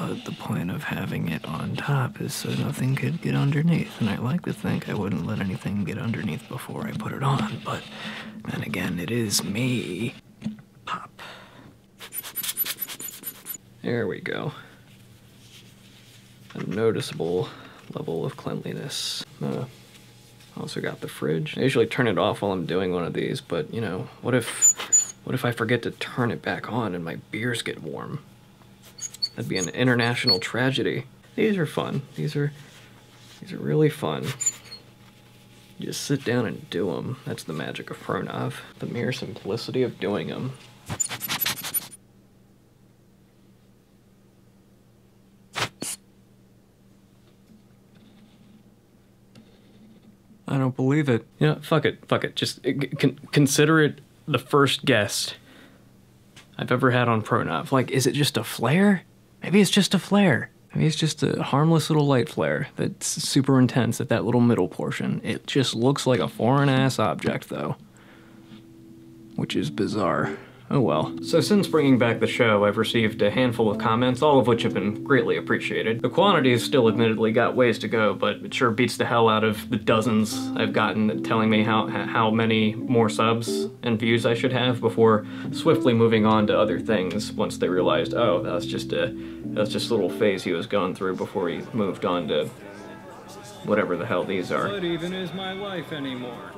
But the point of having it on top is so nothing could get underneath, and I like to think I wouldn't let anything get underneath before I put it on, but then again, it is me. Pop. There we go. A noticeable level of cleanliness. Also got the fridge. I usually turn it off while I'm doing one of these, but you know, what if I forget to turn it back on and my beers get warm? That'd be an international tragedy. These are fun. These are really fun. You just sit down and do them. That's the magic of ProNov. The mere simplicity of doing them. I don't believe it. You know, fuck it. Just consider it the first guest I've ever had on ProNov. Like, is it just a flare? Maybe it's just a flare. Maybe it's just a harmless little light flare that's super intense at that little middle portion. It just looks like a foreign-ass object, though. Which is bizarre. Oh well. So since bringing back the show, I've received a handful of comments, all of which have been greatly appreciated. The quantity's still admittedly got ways to go, but it sure beats the hell out of the dozens I've gotten telling me how many more subs and views I should have before swiftly moving on to other things once they realized, oh, that was just a little phase he was going through before he moved on to whatever the hell these are. What even is my life anymore?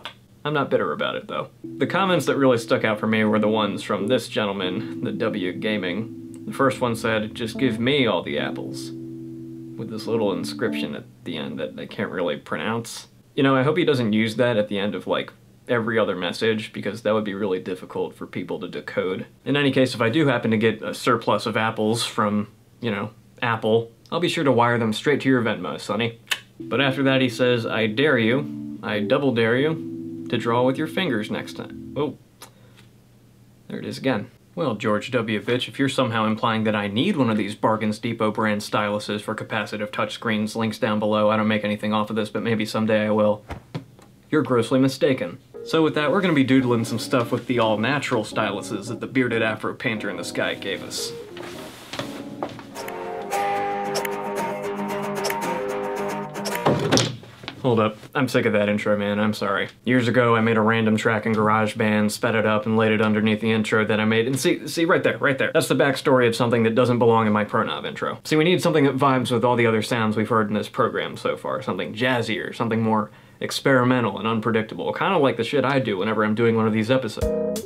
I'm not bitter about it, though. The comments that really stuck out for me were the ones from this gentleman, the W Gaming. The first one said, just give me all the apples, with this little inscription at the end that I can't really pronounce. You know, I hope he doesn't use that at the end of, like, every other message, because that would be really difficult for people to decode. In any case, if I do happen to get a surplus of apples from, you know, Apple, I'll be sure to wire them straight to your Venmo, sonny. But after that he says, I dare you, I double dare you, to draw with your fingers next time. Oh, there it is again. Well, George W. Bitch, if you're somehow implying that I need one of these Bargains Depot Brand Styluses for capacitive touchscreens, links down below. I don't make anything off of this, but maybe someday I will. You're grossly mistaken. So with that, we're gonna be doodling some stuff with the all-natural styluses that the bearded Afro painter in the sky gave us. Hold up, I'm sick of that intro, man, I'm sorry. Years ago, I made a random track in GarageBand, sped it up, and laid it underneath the intro that I made, and see, right there. That's the backstory of something that doesn't belong in my ProNov intro. See, we need something that vibes with all the other sounds we've heard in this program so far, something jazzier, something more experimental and unpredictable, kind of like the shit I do whenever I'm doing one of these episodes.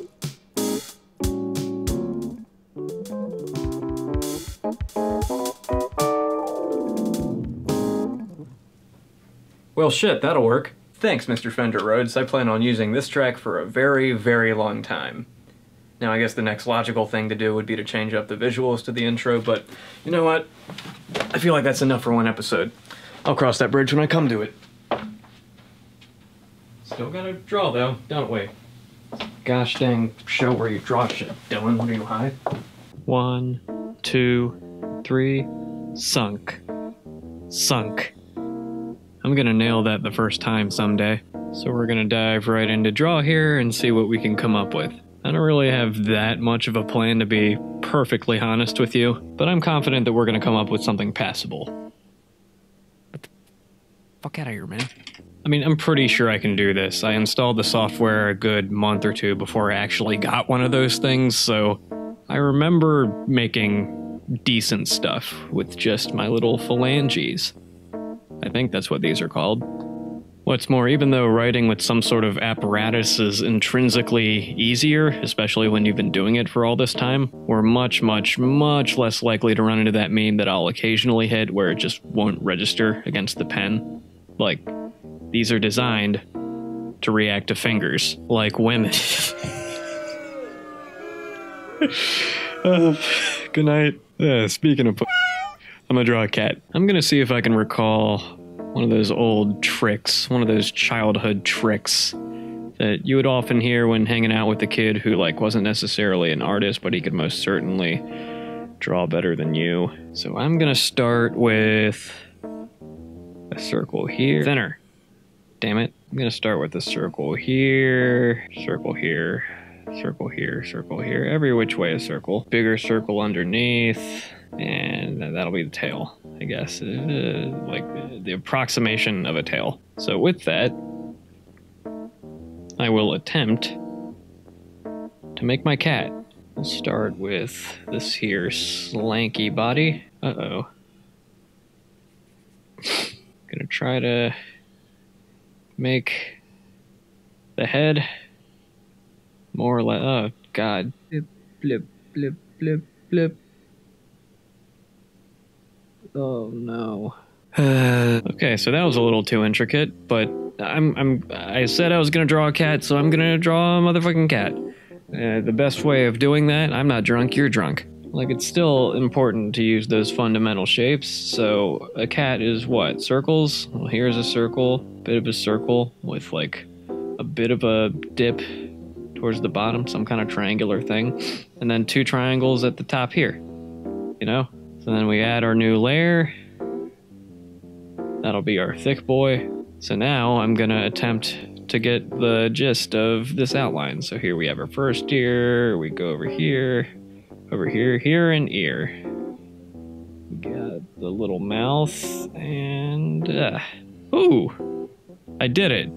Well shit, that'll work. Thanks, Mr. Fender Rhodes. I plan on using this track for a very, very long time. Now I guess the next logical thing to do would be to change up the visuals to the intro, but you know what? I feel like that's enough for one episode. I'll cross that bridge when I come to it. Still gotta draw though, don't we? Gosh dang show where you draw shit, Dylan. What are you, high? 1, 2, 3, sunk. Sunk. I'm gonna nail that the first time someday. So we're gonna dive right into draw here and see what we can come up with. I don't really have that much of a plan, to be perfectly honest with you, but I'm confident that we're gonna come up with something passable. Get the fuck out of here, man. I mean, I'm pretty sure I can do this. I installed the software a good month or two before I actually got one of those things, so I remember making decent stuff with just my little phalanges. I think that's what these are called. What's more, even though writing with some sort of apparatus is intrinsically easier, especially when you've been doing it for all this time, we're much less likely to run into that meme that I'll occasionally hit where it just won't register against the pen. Like, these are designed to react to fingers, like women. Good night. Speaking of I'm gonna draw a cat. I'm gonna see if I can recall one of those old tricks, one of those childhood tricks that you would often hear when hanging out with a kid who, like, wasn't necessarily an artist, but he could most certainly draw better than you. So I'm gonna start with a circle here. Thinner. Damn it. I'm gonna start with a circle here, circle here, circle here, circle here. Every which way a circle. Bigger circle underneath. and that'll be the tail, I guess. Like the approximation of a tail. So with that, I will attempt to make my cat. We'll start with this here slanky body. Uh-oh. Gonna try to make the head more or less. Oh, God. Blip, blip, blip, blip, blip. Oh, no. Okay, so that was a little too intricate, but I said I was gonna draw a cat, so I'm gonna draw a motherfucking cat. The best way of doing that, I'm not drunk, you're drunk. Like, it's still important to use those fundamental shapes. So a cat is what? Circles? Well, here's a circle, bit of a circle with like a bit of a dip towards the bottom, some kind of triangular thing, and then 2 triangles at the top here, you know? So then we add our new layer. That'll be our thick boy. So now I'm gonna attempt to get the gist of this outline. So here we have our first ear, we go over here, here, and ear. We got the little mouth, and ooh, I did it.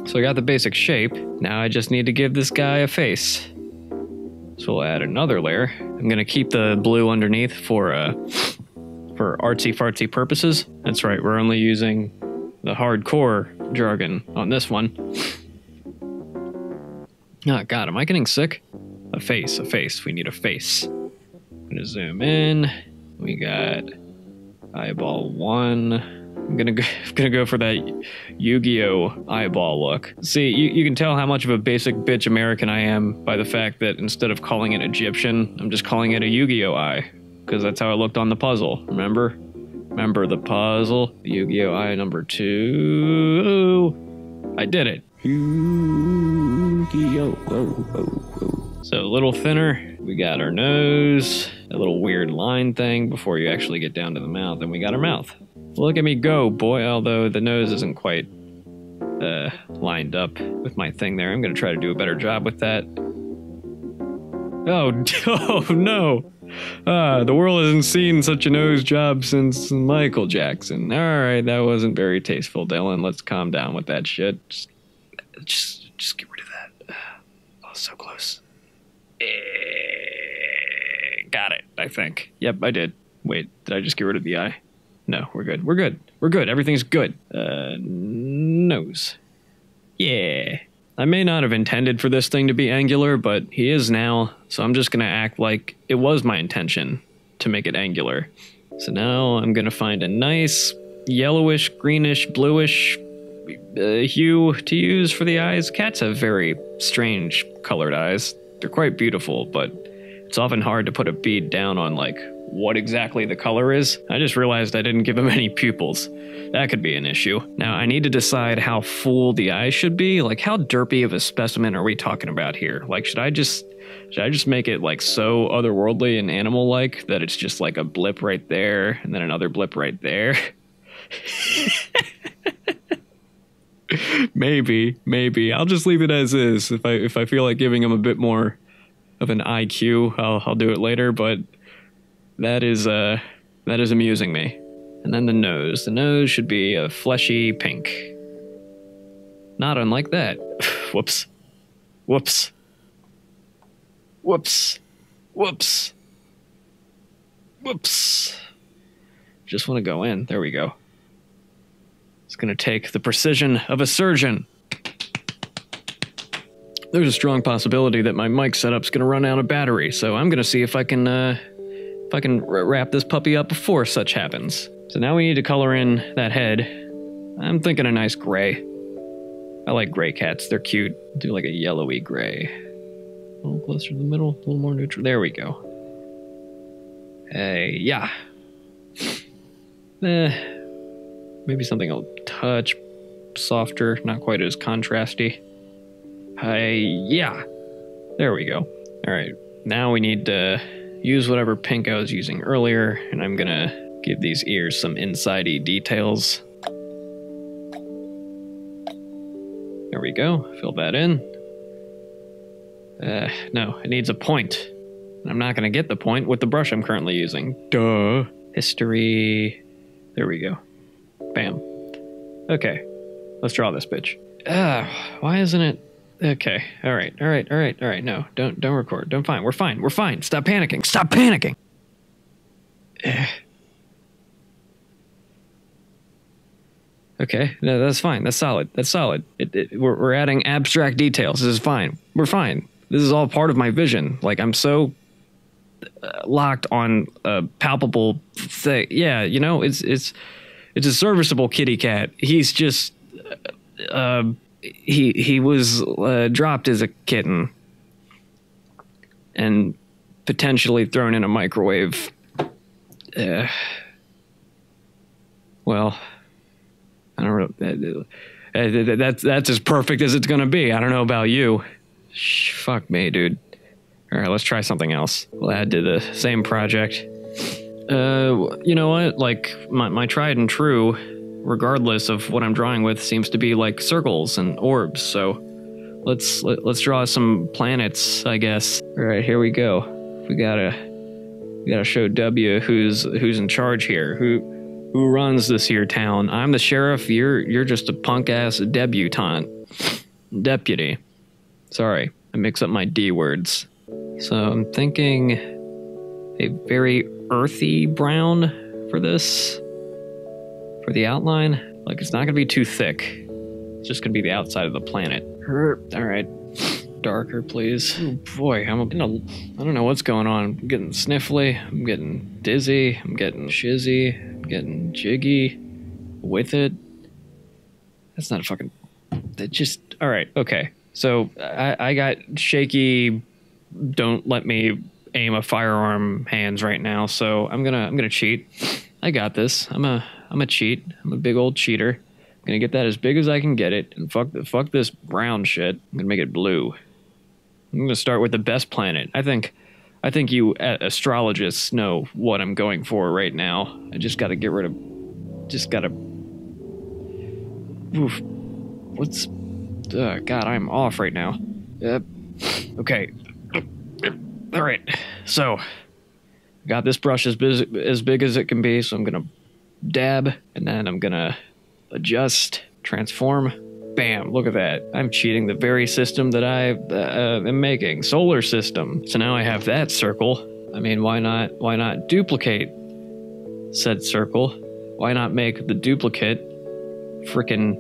So I got the basic shape. Now I just need to give this guy a face. So we'll add another layer. I'm gonna keep the blue underneath for artsy-fartsy purposes. That's right, we're only using the hardcore jargon on this one. Oh God, am I getting sick? A face. We need a face. I'm gonna zoom in. We got eyeball 1. I'm gonna go for that Yugioh eyeball look. See, you can tell how much of a basic bitch American I am by the fact that instead of calling it Egyptian, I'm just calling it a Yu-Gi-Oh eye. Because that's how it looked on the puzzle, remember? Remember the puzzle? The Yu-Gi-Oh eye number 2. I did it. Yu-Gi-Oh. So a little thinner. We got our nose. A little weird line thing before you actually get down to the mouth. And we got our mouth. Look at me go, boy. Although the nose isn't quite lined up with my thing there. I'm going to try to do a better job with that. Oh, oh no. The world hasn't seen such a nose job since Michael Jackson. Alright, that wasn't very tasteful, Dylan. Let's calm down with that shit. Just get rid of that. Oh, so close. Got it, I think. Yep, I did. Wait, did I just get rid of the eye? No, we're good. We're good. We're good. Everything's good. Nose. Yeah. I may not have intended for this thing to be angular, but he is now, so I'm just going to act like it was my intention to make it angular. So now I'm going to find a nice yellowish, greenish, bluish hue to use for the eyes. Cats have very strange colored eyes. They're quite beautiful, but it's often hard to put a bead down on like what exactly the color is. I just realized I didn't give him any pupils. That could be an issue. Now I need to decide how full the eyes should be. Like how derpy of a specimen are we talking about here? Like should I just make it like so otherworldly and animal-like that it's just like a blip right there and then another blip right there? Maybe. I'll just leave it as is. If I feel like giving him a bit more of an IQ, I'll do it later, but that is amusing me. And then the nose. The nose should be a fleshy pink. Not unlike that. Whoops. Whoops. Whoops. Whoops. Whoops. Just want to go in. There we go. It's going to take the precision of a surgeon. There's a strong possibility that my mic setup's going to run out of battery, so I'm going to see if I can wrap this puppy up before such happens. So now we need to color in that head. I'm thinking a nice gray. I like gray cats. They're cute. Do like a yellowy gray. A little closer to the middle, a little more neutral. There we go. Hey, yeah. Maybe something a touch softer, not quite as contrasty. Hey, yeah. There we go. All right, now we need to use whatever pink I was using earlier, and I'm gonna give these ears some inside-y details. There we go, fill that in. No, it needs a point. I'm not gonna get the point with the brush I'm currently using. Duh. History. There we go. Bam. Okay. Let's draw this bitch. Why isn't it? Okay. All right. No, don't record. Don't fine. We're fine. Stop panicking. Okay. No, that's fine. That's solid. We're adding abstract details. This is fine. We're fine. This is all part of my vision. Like, I'm so locked on a palpable thing. Yeah, you know, it's a serviceable kitty cat. He's just he was dropped as a kitten and potentially thrown in a microwave. Well, I don't know. That's as perfect as it's gonna be. I don't know about you. Fuck me, dude. All right, let's try something else. We'll add to the same project. You know what? Like, my tried and true, regardless of what I'm drawing with, seems to be like circles and orbs. So let's draw some planets, I guess. All right, here we go. We gotta show W who's in charge here. Who runs this here town? I'm the sheriff. You're just a punk ass debutante. Deputy. Sorry, I mix up my D words. So I'm thinking a very earthy brown for this, for the outline. Like, it's not gonna be too thick. It's just gonna be the outside of the planet. All right, darker, please. Oh boy, I don't know what's going on. I'm getting sniffly. I'm getting dizzy. I'm getting shizzy. I'm getting jiggy with it. That's not a fucking. That just. All right. Okay. So I got shaky. Don't let me aim a firearm hands right now. So I'm gonna cheat. I got this. I'm a cheat. I'm a big old cheater. I'm gonna get that as big as I can get it. And fuck this brown shit. I'm gonna make it blue. I'm gonna start with the best planet. I think you astrologists know what I'm going for right now. I just gotta get rid of. Just gotta. Oof. What's. God, I'm off right now. Okay. All right. So, got this brush as big as it can be. So I'm gonna dab, and then I'm gonna adjust, transform. Bam! Look at that. I'm cheating the very system that I am making. Solar system. So now I have that circle. I mean, why not duplicate said circle? Why not make the duplicate frickin'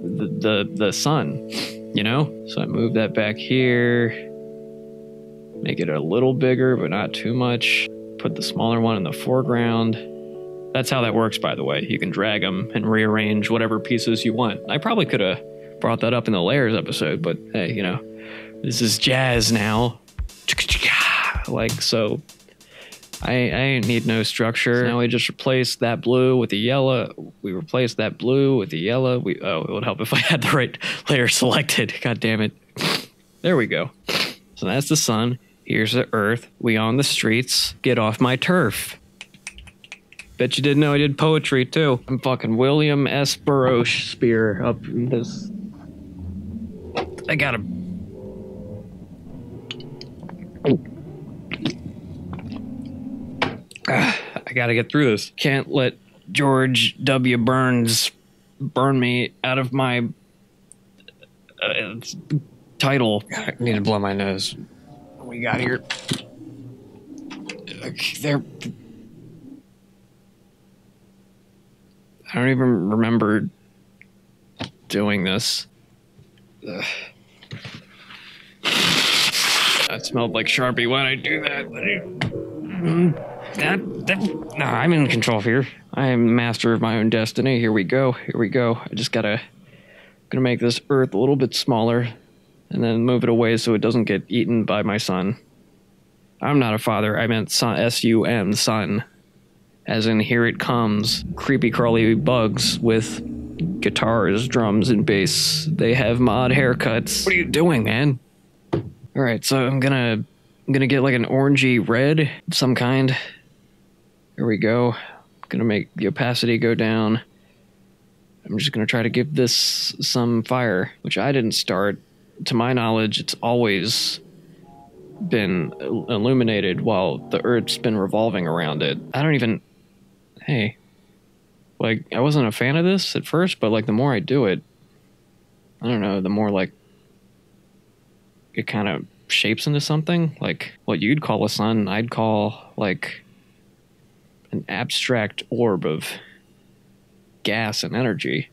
the sun, you know? So I move that back here, make it a little bigger, but not too much. Put the smaller one in the foreground. That's how that works, by the way. You can drag them and rearrange whatever pieces you want. I probably could have brought that up in the layers episode, but hey, you know, this is jazz now. Like, so I need no structure. So now we just replace that blue with the yellow. We replace that blue with the yellow. It would help if I had the right layer selected. God damn it. There we go. So that's the sun. Here's the earth. We on the streets. Get off my turf. Bet you didn't know I did poetry too. I'm fucking William S. Burroughs Spear up in this. I gotta. I gotta get through this. Can't let George W. Burns burn me out of my title. I need to blow my nose. What we got here? There. I don't even remember doing this. Ugh. That smelled like Sharpie. Why'd I do that? No, I'm in control here. I am the master of my own destiny. Here we go. I just gonna make this earth a little bit smaller and then move it away so it doesn't get eaten by my son. I'm not a father. I meant son, S-U-N, son. As in, here it comes. Creepy crawly bugs with guitars, drums, and bass. They have mod haircuts. What are you doing, man? Alright, so I'm gonna get like an orangey red of some kind. Here we go. Gonna make the opacity go down. I'm just gonna try to give this some fire, which I didn't start. To my knowledge, it's always been illuminated while the Earth's been revolving around it. I don't even... Hey. Like, I wasn't a fan of this at first, but, like, the more I do it, I don't know, the more, like, it kind of shapes into something. Like, what you'd call a sun, I'd call, like, an abstract orb of gas and energy.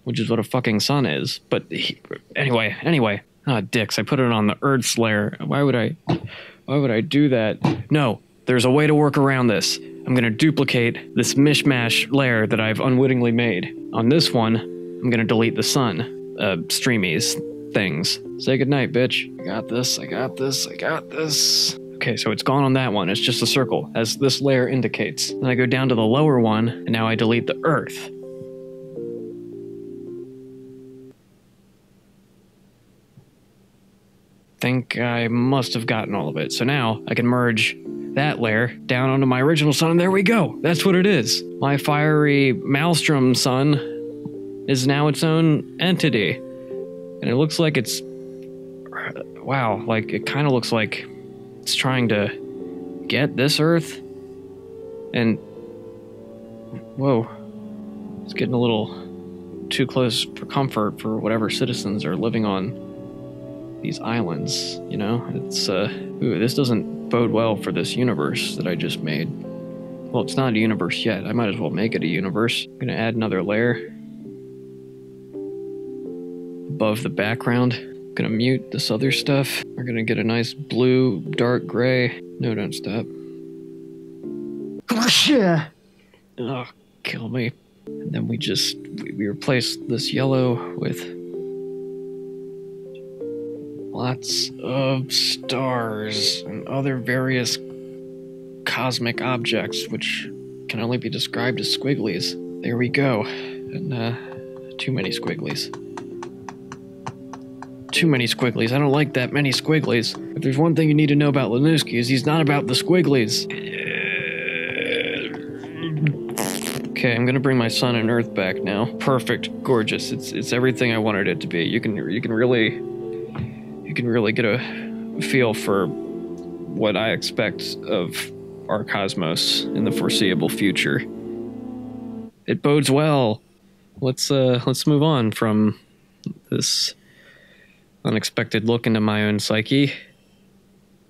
Which is what a fucking sun is. But anyway. Ah, dicks, I put it on the Earth's layer. Why would I do that? No, there's a way to work around this. I'm gonna duplicate this mishmash layer that I've unwittingly made. On this one, I'm gonna delete the sun. Streamies things. Say goodnight, bitch. I got this. Okay, so it's gone on that one. It's just a circle, as this layer indicates. Then I go down to the lower one, and now I delete the Earth. Think I must have gotten all of it. So now I can merge that layer down onto my original sun, and there we go. That's what it is. My fiery maelstrom sun is now its own entity. And it looks like it's... Wow, like, it kind of looks like it's trying to get this Earth. And... Whoa. It's getting a little too close for comfort for whatever citizens are living on these islands, you know? It's, ooh, this doesn't bode well for this universe that I just made. Well, it's not a universe yet. I might as well make it a universe. I'm gonna add another layer above the background. I'm gonna mute this other stuff. We're gonna get a nice blue, dark gray. No, don't stop. Oh, kill me. And then we replace this yellow with lots of stars and other various cosmic objects, which can only be described as squigglies. There we go. And, too many squigglies. Too many squigglies. I don't like that many squigglies. If there's one thing you need to know about Lanooski, is he's not about the squigglies. Okay, I'm gonna bring my sun and earth back now. Perfect. Gorgeous. It's everything I wanted it to be. You can really get a feel for what I expect of our cosmos in the foreseeable future. It bodes well. Let's move on from this unexpected look into my own psyche.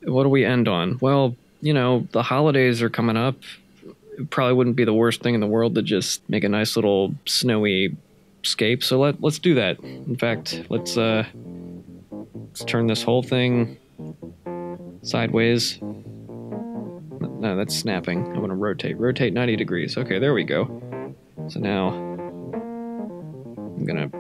What do we end on? Well, you know, the holidays are coming up. It probably wouldn't be the worst thing in the world to just make a nice little snowy scape, so let's do that. In fact, let's turn this whole thing sideways. No, that's snapping. I want to rotate 90 degrees. Okay, there we go. So now I'm gonna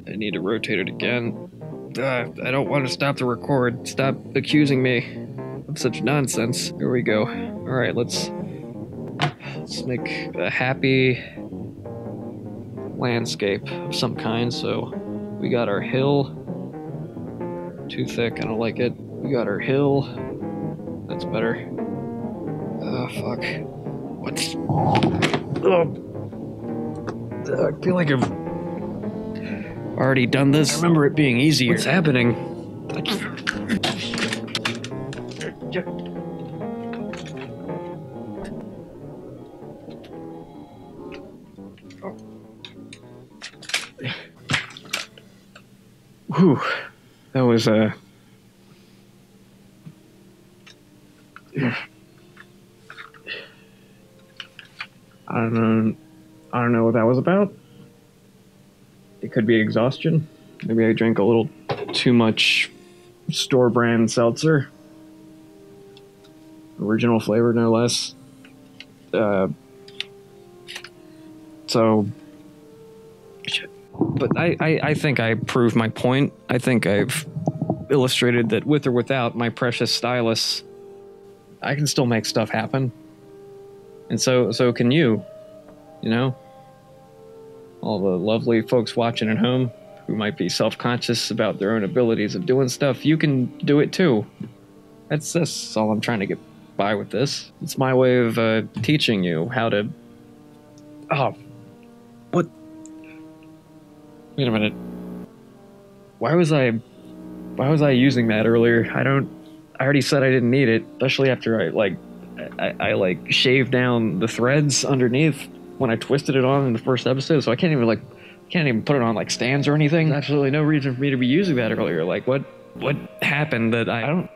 I need to rotate it again. I don't want to stop the record. Stop accusing me of such nonsense. Here we go. All right, let's make a happy landscape of some kind. So we got our hill. Too thick, I don't like it. We got our hill. That's better. Oh, fuck. What's... Oh. I feel like I've already done this. I remember it being easier. What's happening? Whew. That was I don't know what that was about. It could be exhaustion. Maybe I drank a little too much store brand seltzer. Original flavor, no less. But I think I proved my point. I think I've illustrated that with or without my precious stylus, I can still make stuff happen. And so can you. You know? All the lovely folks watching at home who might be self-conscious about their own abilities of doing stuff, you can do it too. That's all I'm trying to get by with this. It's my way of teaching you how to... Oh, what? Wait a minute. Why was I using that earlier? I already said I didn't need it, especially after I like shaved down the threads underneath when I twisted it on in the first episode, so I can't even put it on like stands or anything. There's absolutely no reason for me to be using that earlier. Like what happened that I don't